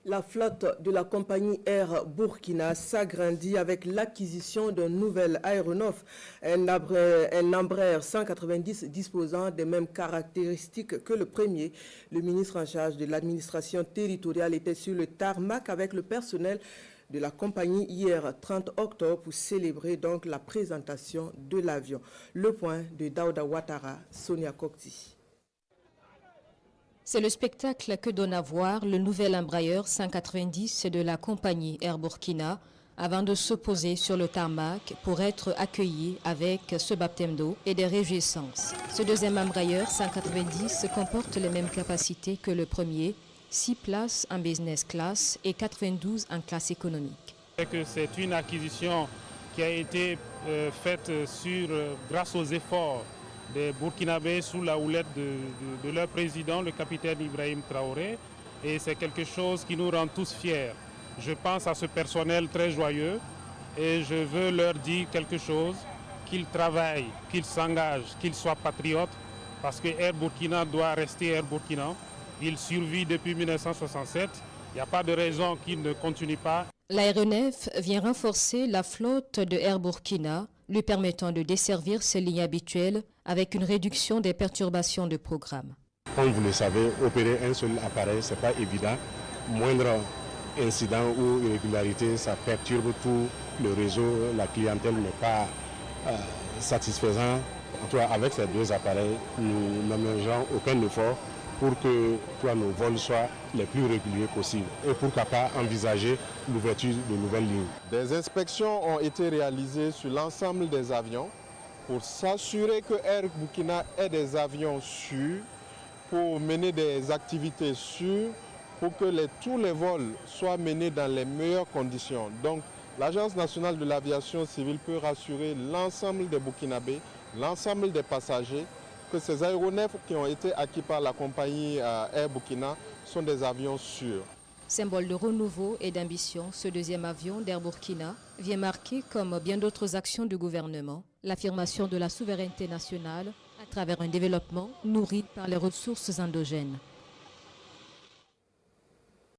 La flotte de la compagnie Air Burkina s'agrandit avec l'acquisition d'un nouvel aéronef, un Embraer 190 disposant des mêmes caractéristiques que le premier. Le ministre en charge de l'administration territoriale était sur le tarmac avec le personnel de la compagnie hier 30 octobre pour célébrer donc la présentation de l'avion. Le point de Daouda Ouattara, Sonia Kokti. C'est le spectacle que donne à voir le nouvel Embraer 190 de la compagnie Air Burkina avant de se poser sur le tarmac pour être accueilli avec ce baptême d'eau et des réjouissances. Ce deuxième Embraer 190 comporte les mêmes capacités que le premier, 6 places en business class et 92 en classe économique. C'est une acquisition qui a été faite grâce aux efforts des Burkinabés sous la houlette de leur président, le capitaine Ibrahim Traoré. Et c'est quelque chose qui nous rend tous fiers. Je pense à ce personnel très joyeux et je veux leur dire quelque chose, qu'ils travaillent, qu'ils s'engagent, qu'ils soient patriotes, parce que Air Burkina doit rester Air Burkina. Il survit depuis 1967. Il n'y a pas de raison qu'il ne continue pas. L'aéronef vient renforcer la flotte de Air Burkina, lui permettant de desservir ses lignes habituelles avec une réduction des perturbations de programme. Comme vous le savez, opérer un seul appareil, ce n'est pas évident. Moindre incident ou irrégularité, ça perturbe tout le réseau. La clientèle n'est pas satisfaisante. En tout cas, avec ces deux appareils, nous n'aménageons aucun effort pour que nos vols soient les plus réguliers possibles et pourquoi pas envisager l'ouverture de nouvelles lignes. Des inspections ont été réalisées sur l'ensemble des avions pour s'assurer que Air Burkina ait des avions sûrs, pour mener des activités sûres, pour que tous les vols soient menés dans les meilleures conditions. Donc l'Agence nationale de l'aviation civile peut rassurer l'ensemble des Burkinabés, l'ensemble des passagers, que ces aéronefs qui ont été acquis par la compagnie Air Burkina sont des avions sûrs. Symbole de renouveau et d'ambition, ce deuxième avion d'Air Burkina vient marquer, comme bien d'autres actions du gouvernement, l'affirmation de la souveraineté nationale à travers un développement nourri par les ressources endogènes.